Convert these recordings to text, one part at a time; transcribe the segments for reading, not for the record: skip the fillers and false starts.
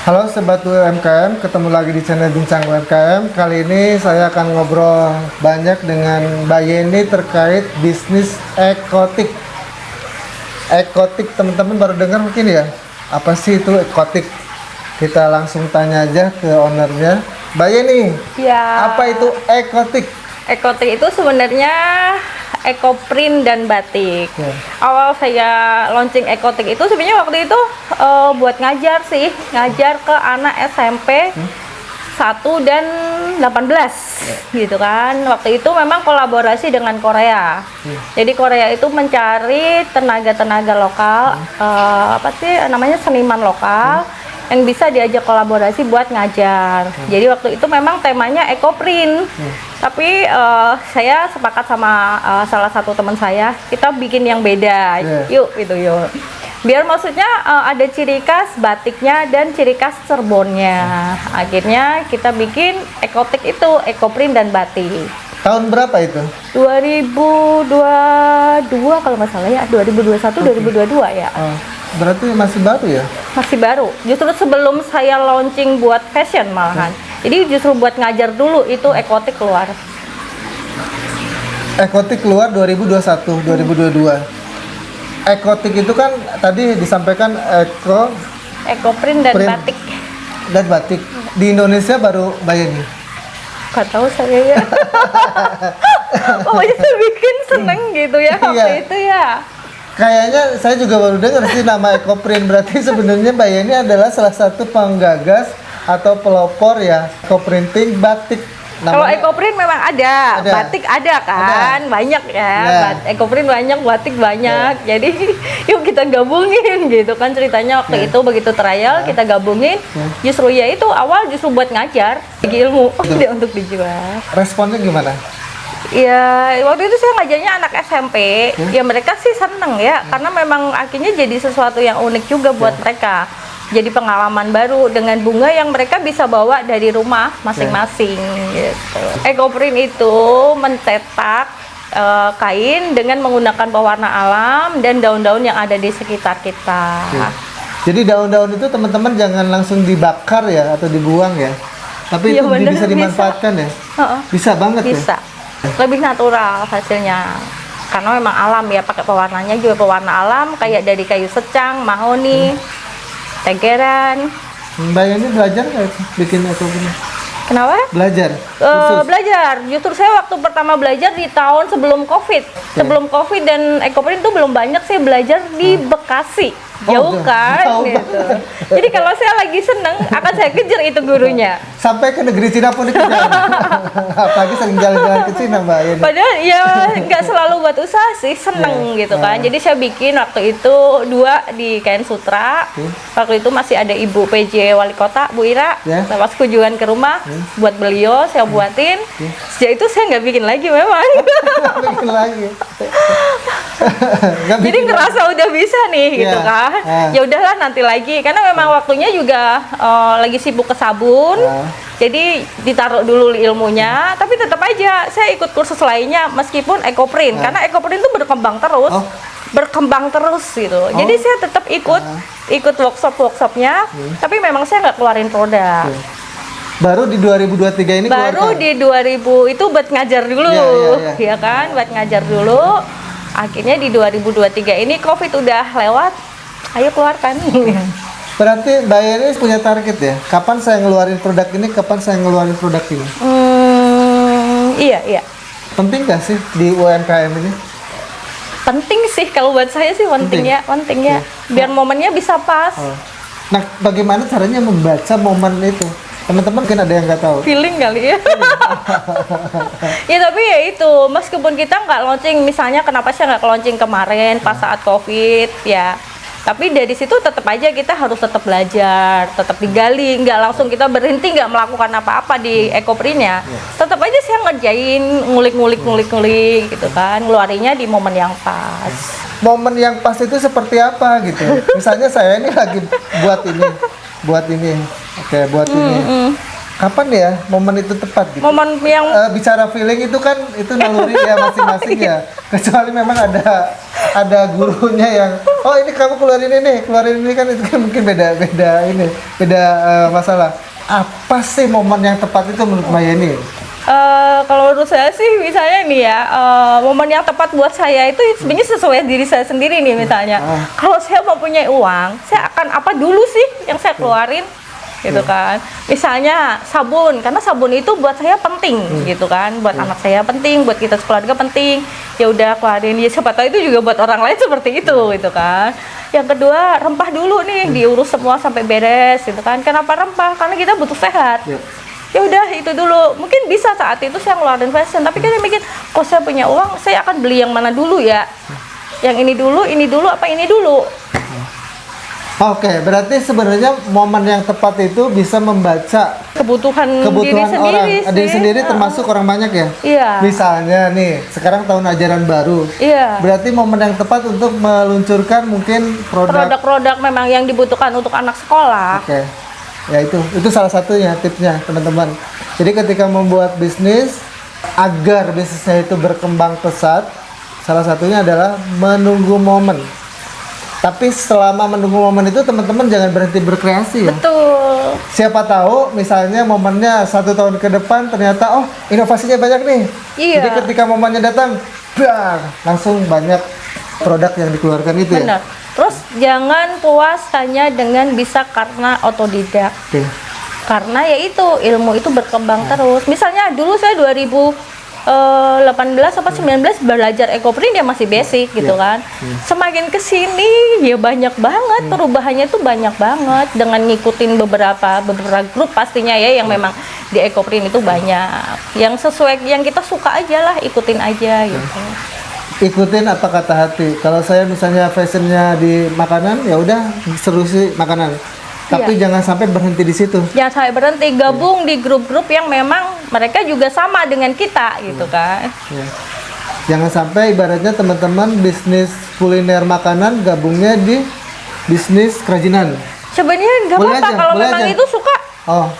Halo Sobat UMKM, ketemu lagi di channel Bincang UMKM. Kali ini saya akan ngobrol banyak dengan Mbak Yeni terkait bisnis ekotik. Ekotik, teman-teman baru dengar mungkin ya? Apa sih itu ekotik? Kita langsung tanya aja ke ownernya. Mbak Yeni, Ya, apa itu ekotik? ekotik itu sebenarnya ekoprint dan batik. Ya. Awal saya launching ekotik itu sebenarnya waktu itu buat ngajar sih, ngajar ke anak SMP 1 dan 18 gitu kan. Waktu itu memang kolaborasi dengan Korea. Jadi Korea itu mencari tenaga-tenaga lokal, apa sih namanya, seniman lokal yang bisa diajak kolaborasi buat ngajar. Jadi waktu itu memang temanya ekoprint. Tapi saya sepakat sama salah satu teman saya, kita bikin yang beda. Yuk gitu yuk. Biar maksudnya ada ciri khas batiknya dan ciri khas Cirebonnya. Akhirnya kita bikin ekotik itu, ekoprint dan batik. Tahun berapa itu? 2022 kalau nggak salah ya, 2021, 2022 ya. Berarti masih baru ya? Masih baru. Justru sebelum saya launching buat fashion malahan. Jadi justru buat ngajar dulu itu ekotik keluar. Ekotik keluar 2021, 2022. Ekotik itu kan tadi disampaikan Ekoprint dan Print. batik. dan batik. Di Indonesia baru Mbak Yeni. Gak tahu saya ya. Pokoknya saya bikin seneng gitu ya waktu Iya. itu ya. Kayaknya saya juga baru dengar sih nama ekoprint. Berarti sebenarnya Mbak Yeni adalah salah satu penggagas atau pelopor ya ekoprinting batik. Kalau ekoprint memang ada, batik ada kan, banyak ya. Ekoprint banyak, batik banyak. Jadi yuk kita gabungin gitu kan ceritanya waktu itu begitu trial kita gabungin. Justru ya itu awal justru buat ngajar bagi ilmu dia untuk dijual. Responnya gimana? Ya waktu itu saya ngajarnya anak SMP, ya mereka sih seneng ya, karena memang akhirnya jadi sesuatu yang unik juga buat mereka. Jadi pengalaman baru dengan bunga yang mereka bisa bawa dari rumah masing-masing gitu. Ekoprint itu mencetak kain dengan menggunakan pewarna alam dan daun-daun yang ada di sekitar kita. Jadi daun-daun itu teman-teman jangan langsung dibakar ya atau dibuang ya. Tapi Iya, itu bener, bisa dimanfaatkan ya? Bisa banget ya? Bisa. Lebih natural hasilnya. Karena memang alam ya, pakai pewarnanya juga pewarna alam kayak dari kayu secang, mahoni, tegeran. Mbak Yeni belajar nggak bikin ekoprint? Kenapa? Belajar? Belajar. Justru saya waktu pertama belajar di tahun sebelum COVID. Sebelum COVID dan ekoprint itu belum banyak sih belajar di Bekasi. Jauh kan? jauh Gitu. Jadi kalau saya lagi seneng akan saya kejar itu gurunya. Sampai ke negeri Cina pun dikejar. Apalagi sering jalan-jalan ke Cina Mbak Yeni. Padahal ya nggak selalu buat usaha sih, seneng gitu kan. Jadi saya bikin waktu itu 2 di kain sutra. Waktu itu masih ada Ibu PJ Wali Kota, Bu Ira. Pas kunjungan ke rumah, buat beliau saya buatin. Sejak itu saya nggak bikin lagi memang. Bikin lagi. Jadi ngerasa udah bisa nih gitu kan. Ya udahlah nanti lagi, karena memang waktunya juga lagi sibuk ke sabun. Jadi ditaruh dulu ilmunya, tapi tetap aja saya ikut kursus lainnya meskipun ekoprint, karena ekoprint itu berkembang terus. Berkembang terus gitu. Jadi saya tetap ikut workshopnya, tapi memang saya nggak keluarin produk. Baru di 2023 ini Baru keluarkan? di 2000 itu buat ngajar dulu, ya kan, buat ngajar dulu. Akhirnya di 2023 ini COVID udah lewat, ayo keluarkan. Berarti Mbak Yeni punya target ya? Kapan saya ngeluarin produk ini, kapan saya ngeluarin produk ini? Iya. Penting nggak sih di UMKM ini? Penting sih, kalau buat saya sih penting ya. Biar momennya bisa pas. Nah, bagaimana caranya membaca momen itu? Teman-teman mungkin ada yang nggak tahu. Feeling kali ya. Ya tapi ya itu, meskipun kita nggak launching, misalnya kenapa sih nggak launching kemarin pas saat COVID ya. Tapi dari situ tetap aja kita harus tetap belajar, tetap digali, nggak langsung kita berhenti nggak melakukan apa-apa di ekoprintnya. Tetap aja saya ngerjain, ngulik gitu kan, ngeluarinnya di momen yang pas. Momen yang pas itu seperti apa gitu? Misalnya saya ini lagi buat ini, oke buat ini. kapan ya momen itu tepat gitu? Momen yang Bicara feeling itu kan itu naluri ya masing-masing ya. Kecuali memang ada gurunya yang ini kamu keluarin ini kan itu kan mungkin beda masalah. Apa sih momen yang tepat itu menurut Mbak Yeni? Kalau menurut saya sih misalnya nih ya, momen yang tepat buat saya itu sebenarnya sesuai diri saya sendiri nih misalnya. Kalau saya mempunyai uang, saya akan apa dulu sih yang saya keluarin gitu kan. Misalnya sabun, karena sabun itu buat saya penting gitu kan, buat anak saya penting, buat kita sekeluarga penting. Ya udah keluarin, ya siapa tahu itu juga buat orang lain seperti itu gitu kan. Yang kedua, rempah dulu nih, diurus semua sampai beres gitu kan. Kenapa rempah? Karena kita butuh sehat. Ya udah itu dulu, mungkin bisa saat itu saya ngeluarin fashion, tapi kan mikir kok saya punya uang, saya akan beli yang mana dulu ya, yang ini dulu apa ini dulu. Oke, berarti sebenarnya momen yang tepat itu bisa membaca kebutuhan diri orang sendiri diri sendiri termasuk orang banyak ya. Iya. Misalnya nih sekarang tahun ajaran baru, Iya. berarti momen yang tepat untuk meluncurkan mungkin produk-produk memang yang dibutuhkan untuk anak sekolah. Oke. Ya itu salah satunya tipsnya teman-teman. Jadi ketika membuat bisnis agar bisnisnya itu berkembang pesat, salah satunya adalah menunggu momen. Tapi selama menunggu momen itu teman-teman jangan berhenti berkreasi ya. Betul. Siapa tahu misalnya momennya 1 tahun ke depan ternyata inovasinya banyak nih. Iya. Jadi ketika momennya datang, langsung banyak produk yang dikeluarkan itu Benar. ya. Terus jangan puas hanya dengan bisa karena otodidak. Oke. Karena ya itu ilmu itu berkembang terus. Misalnya dulu saya 2018 apa 19 belajar ekoprint ya masih basic gitu kan. Semakin kesini ya banyak banget perubahannya tuh banyak banget dengan ngikutin beberapa grup pastinya ya yang memang di ekoprint itu banyak. Yang sesuai yang kita suka aja lah ikutin aja gitu. Ikutin apa kata hati. Kalau saya misalnya fashionnya di makanan, ya udah seru sih makanan. Tapi jangan sampai berhenti di situ. Jangan sampai berhenti, gabung di grup-grup yang memang mereka juga sama dengan kita gitu kan. Ya. Jangan sampai ibaratnya teman-teman bisnis kuliner makanan gabungnya di bisnis kerajinan. Sebenarnya nggak apa-apa kalau memang aja. Itu suka.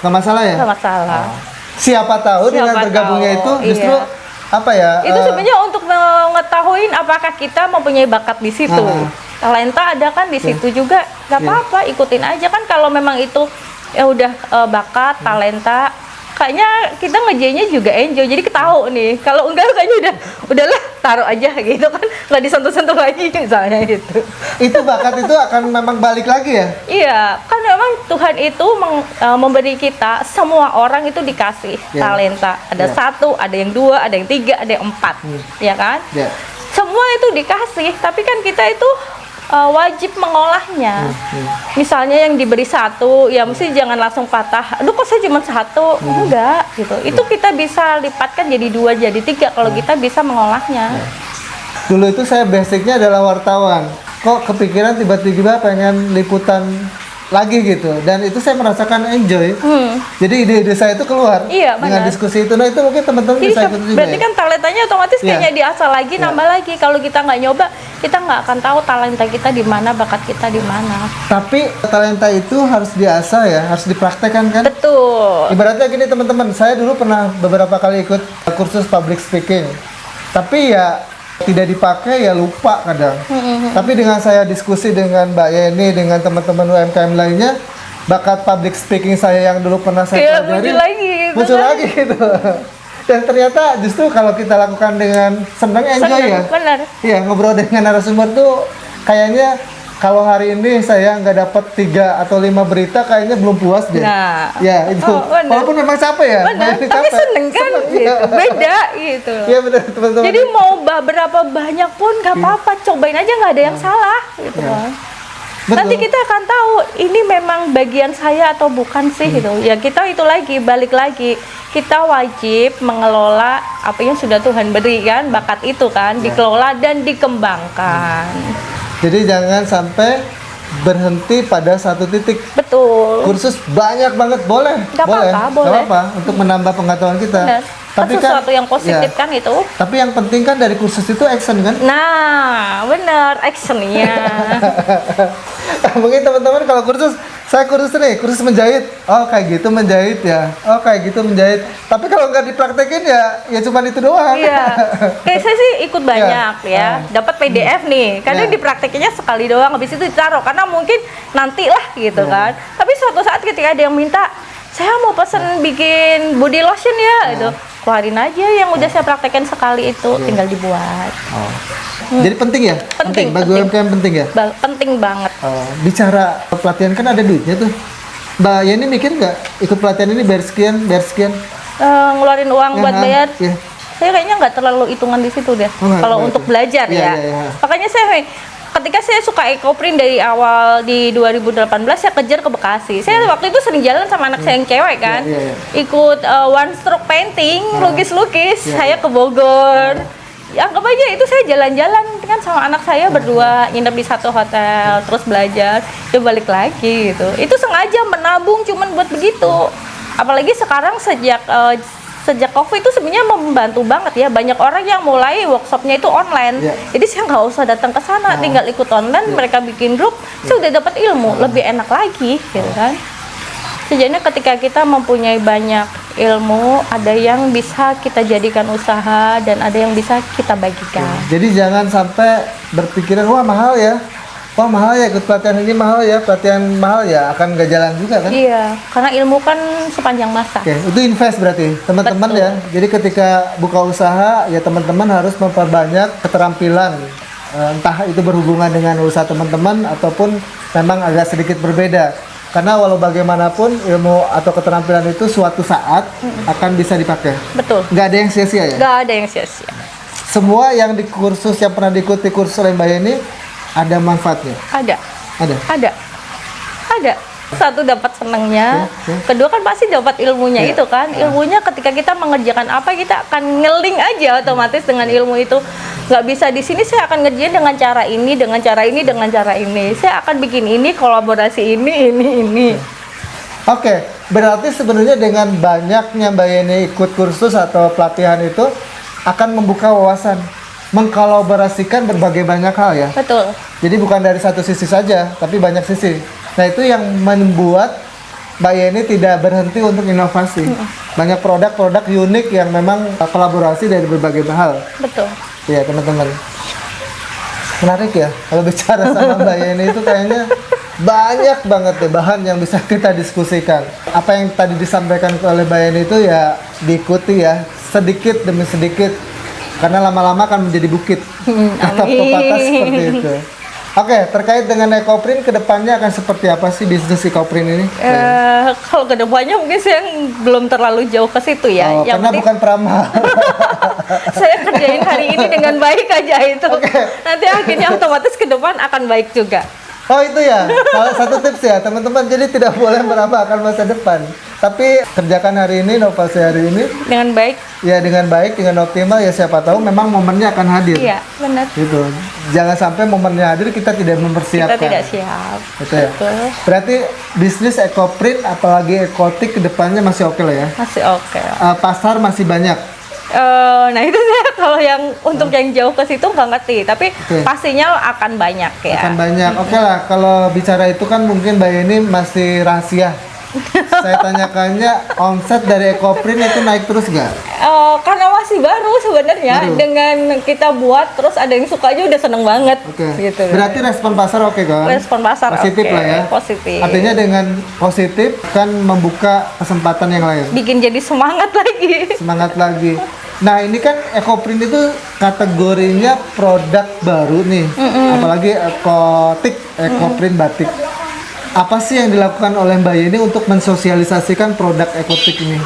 Nggak masalah ya? Nggak masalah. Siapa tahu dengan bergabungnya itu justru apa ya? Itu sebenarnya untuk mengetahui apakah kita mempunyai bakat di situ. Talenta ada kan di situ juga, nggak apa-apa ikutin aja kan kalau memang itu ya udah bakat, talenta. Kayaknya kita ngejenya juga enjoy, jadi ketahu nih. Kalau enggak kayaknya udahlah taruh aja gitu kan, nggak disentuh-sentuh lagi misalnya gitu. Itu bakat itu akan memang balik lagi ya? Iya, kan memang Tuhan itu memberi kita semua orang itu dikasih talenta. Ada 1, ada yang 2, ada yang 3, ada yang 4, ya kan? Semua itu dikasih, tapi kan kita itu wajib mengolahnya. Misalnya yang diberi 1, ya mesti jangan langsung patah. Aduh kok saya cuma 1? Enggak gitu. Itu kita bisa lipatkan jadi 2, jadi 3 kalau kita bisa mengolahnya. Dulu itu saya basicnya adalah wartawan. Kok kepikiran tiba-tiba pengen liputan lagi gitu, dan itu saya merasakan enjoy. Jadi ide-ide saya itu keluar dengan diskusi itu. Nah itu mungkin teman-teman bisa ikut juga. Berarti kan talentanya otomatis kayaknya diasah lagi, nambah lagi. Kalau kita nggak nyoba, kita nggak akan tahu talenta kita di mana, bakat kita di mana. Tapi talenta itu harus diasah ya, harus dipraktekkan kan? Betul. Ibaratnya gini teman-teman, saya dulu pernah beberapa kali ikut kursus public speaking, tapi ya tidak dipakai ya lupa kadang. Tapi dengan saya diskusi dengan Mbak Yeni, dengan teman-teman UMKM lainnya, bakat public speaking saya yang dulu pernah saya pelajari muncul lagi gitu. Dan ternyata justru kalau kita lakukan dengan senang, enjoy ya. Benar. Iya, ngobrol dengan narasumber tuh kayaknya kalau hari ini saya nggak dapat 3 atau 5 berita kayaknya belum puas deh. Nah, ya itu. Walaupun memang capek ya. Benar. Tapi seneng kan? Gitu. Beda gitu. Iya benar teman-teman. Jadi mau berapa banyak pun nggak apa-apa, cobain aja nggak ada yang salah gitu kan. Nanti kita akan tahu ini memang bagian saya atau bukan sih gitu. Ya kita itu lagi balik lagi. Kita wajib mengelola apa yang sudah Tuhan beri kan, bakat itu kan, dikelola dan dikembangkan. Jadi jangan sampai berhenti pada satu titik. Betul. Kursus banyak banget boleh. Gak apa-apa untuk menambah pengetahuan kita. Bener. Tapi kan sesuatu yang positif kan itu. Tapi yang penting kan dari kursus itu action kan? Nah, bener actionnya. Mungkin teman-teman kalau kursus saya kursus menjahit. Oh kayak gitu menjahit ya. Oh kayak gitu menjahit. Tapi kalau nggak dipraktekin ya cuma itu doang. Iya. Kayak saya sih ikut banyak ya. Dapat PDF nih. Kadang Iya. dipraktekinnya sekali doang, habis itu ditaruh karena mungkin nanti lah gitu kan. Tapi suatu saat ketika ada yang minta, saya mau pesen bikin body lotion ya gitu. Keluarin aja yang udah saya praktekin sekali itu, tinggal dibuat. Oh. Jadi penting ya? Penting, Bagi penting. UMKM penting ya? Penting banget. Oh, bicara pelatihan kan ada duitnya tuh. Mbak Yeni mikir nggak ikut pelatihan ini bayar sekian, bayar sekian? Ngeluarin uang buat Aha, bayar. iya. Saya kayaknya nggak terlalu hitungan di situ deh. Oh, nggak, Kalau nggak untuk itu. belajar Iya, ya. iya, iya. Makanya ketika saya suka ekoprint dari awal di 2018, saya kejar ke Bekasi. Saya waktu itu sering jalan sama anak saya yang cewek kan. Iya, iya, iya. Ikut one stroke painting, lukis-lukis. Iya, Saya iya. ke Bogor. Ya, anggap aja itu saya jalan-jalan kan sama anak saya berdua, nginep di satu hotel, terus belajar, dia balik lagi gitu. Itu sengaja menabung cuman buat begitu. Apalagi sekarang sejak COVID itu sebenarnya membantu banget ya. Banyak orang yang mulai workshopnya itu online. Iya. Jadi saya nggak usah datang ke sana, tinggal ikut online, mereka bikin grup, saya udah dapat ilmu, lebih enak lagi gitu kan. Sejujurnya ketika kita mempunyai banyak ilmu, ada yang bisa kita jadikan usaha dan ada yang bisa kita bagikan. Jadi jangan sampai berpikiran wah mahal ya. Wah mahal ya ikut pelatihan ini mahal ya, pelatihan mahal ya akan nggak jalan juga kan? Iya, karena ilmu kan sepanjang masa. Oke, itu invest berarti teman-teman Betul. ya. Jadi ketika buka usaha ya teman-teman harus memperbanyak keterampilan. Entah itu berhubungan dengan usaha teman-teman ataupun memang agak sedikit berbeda. Karena walau bagaimanapun ilmu atau keterampilan itu suatu saat akan bisa dipakai. Betul. Nggak ada yang sia-sia ya. Nggak ada yang sia-sia. Semua yang di kursus yang pernah diikuti kursus oleh Mbak Yeni ada manfaatnya. Ada. Ada. Ada. Ada. Satu dapat senengnya, Oke. kedua kan pasti dapat ilmunya Iya. itu kan. Ilmunya ketika kita mengerjakan apa kita akan ngeling aja otomatis dengan ilmu itu. Nggak bisa di sini saya akan ngerjain dengan cara ini, dengan cara ini, dengan cara ini. Saya akan bikin ini, kolaborasi ini. Oke, berarti sebenarnya dengan banyaknya Mbak Yeni ikut kursus atau pelatihan itu akan membuka wawasan, mengkolaborasikan berbagai banyak hal ya. Betul. Jadi bukan dari satu sisi saja, tapi banyak sisi. Nah itu yang membuat Mbak Yeni tidak berhenti untuk inovasi. Banyak produk-produk unik yang memang kolaborasi dari berbagai hal. Betul. Iya teman-teman. Menarik ya, kalau bicara sama Mbak Yeni itu kayaknya banyak banget deh bahan yang bisa kita diskusikan. Apa yang tadi disampaikan oleh Mbak Yeni itu ya diikuti ya, sedikit demi sedikit. Karena lama-lama akan menjadi bukit atau pepatah seperti itu. Oke, terkait dengan ekoprint, kedepannya akan seperti apa sih bisnis ekoprint ini? Kalau kedepannya mungkin saya belum terlalu jauh ke situ ya. Oh, Yang karena penting bukan peramal. saya kerjain hari ini dengan baik aja itu. Nanti akhirnya otomatis ke depan akan baik juga. Oh itu ya, salah satu tips ya teman-teman. Jadi tidak boleh meramalkan masa depan. Tapi kerjakan hari ini, inovasi hari ini. Dengan baik, Ya dengan baik, dengan optimal ya siapa tahu memang momennya akan hadir. iya benar. Gitu. Jangan sampai momennya hadir kita tidak Kita mempersiapkan. tidak siap. Gitu ya. Betul. Berarti bisnis ekoprint apalagi ekotik kedepannya masih oke lah ya. Masih oke. Pasar masih banyak. Nah itu saya kalau yang untuk yang jauh ke situ nggak ngerti, tapi Oke. pastinya akan banyak ya. Akan banyak. Oke lah, kalau bicara itu kan mungkin Mbak Yeni masih rahasia. Saya tanyakannya omset dari ekoprint itu naik terus nggak? Karena masih baru sebenarnya, Baru. dengan kita buat terus ada yang suka aja udah seneng banget. Oke. Gitu. Berarti respon pasar oke kan? Respon pasar positif oke, lah ya. positif. Artinya dengan positif kan membuka kesempatan yang lain. Bikin jadi semangat lagi. Semangat lagi. Nah ini kan ekoprint itu kategorinya produk baru nih, apalagi ekotik, ekoprint batik. Apa sih yang dilakukan oleh Mbak Yeni untuk mensosialisasikan produk ekotik ini?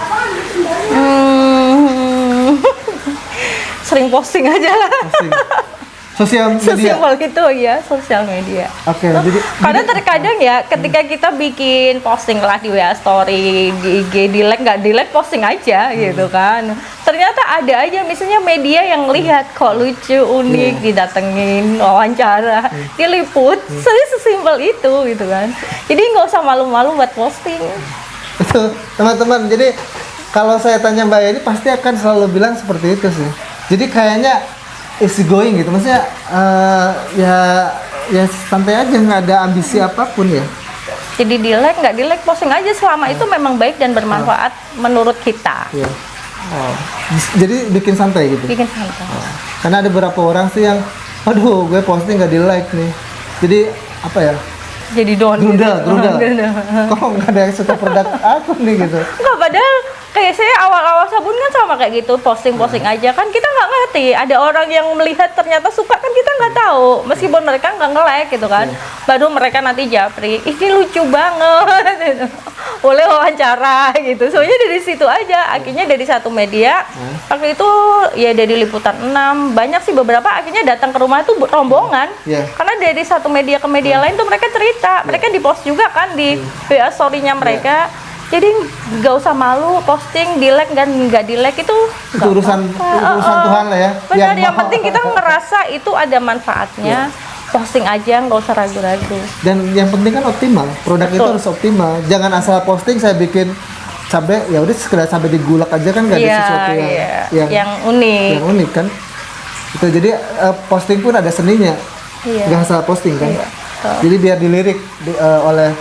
Sering posting aja lah. Posting. Sosial media. Sesimpel gitu ya, sosial media. Oke, jadi Karena terkadang ya, ketika kita bikin posting lah di WA Story, di IG, di like, nggak di like, posting aja gitu kan. Ternyata ada aja misalnya media yang lihat kok lucu, unik, didatengin, wawancara, diliput. Sesimpel itu gitu kan. Jadi nggak usah malu-malu buat posting. itu teman-teman. Jadi kalau saya tanya Mbak Yeni pasti akan selalu bilang seperti itu sih. Jadi kayaknya easy going gitu, maksudnya ya santai aja, nggak ada ambisi apapun ya. Jadi di like nggak di like, posting aja selama itu memang baik dan bermanfaat menurut kita. Iya. Oh. Jadi bikin santai gitu. Bikin santai. Karena ada beberapa orang sih yang, aduh, gue posting nggak di like nih. Jadi apa ya? Jadi Gerundal. Kok nggak ada yang suka produk aku nih gitu? Enggak, padahal kayak saya awal-awal sabun kan sama kayak gitu, posting-posting aja kan, kita nggak ngerti. Ada orang yang melihat ternyata suka kan, kita nggak tahu. Meskipun mereka nggak nge-like gitu kan, baru mereka nanti japri, ini lucu banget, boleh wawancara gitu. Soalnya dari situ aja, akhirnya dari satu media. Waktu itu ya dari Liputan 6, banyak sih beberapa akhirnya datang ke rumah tuh rombongan. Karena dari satu media ke media lain tuh mereka cerita, mereka di post juga kan di WA story-nya mereka. Jadi nggak usah malu posting, di like dan nggak di like itu urusan Tuhan lah ya. Benar, yang penting kita ngerasa itu ada manfaatnya. Posting aja, nggak usah ragu-ragu. Dan yang penting kan optimal, produk itu harus optimal. Jangan asal posting saya bikin cabai, ya udah sekedar cabai digulak aja kan, nggak ada sesuatu yang unik. Yang unik kan. Itu jadi posting pun ada seninya. Nggak asal posting kan. Jadi biar dilirik oleh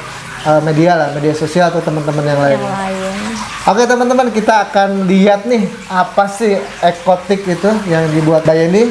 media sosial atau teman-teman yang lain. Oke teman-teman, kita akan lihat nih apa sih ekotik itu yang dibuat Mbak Yeni.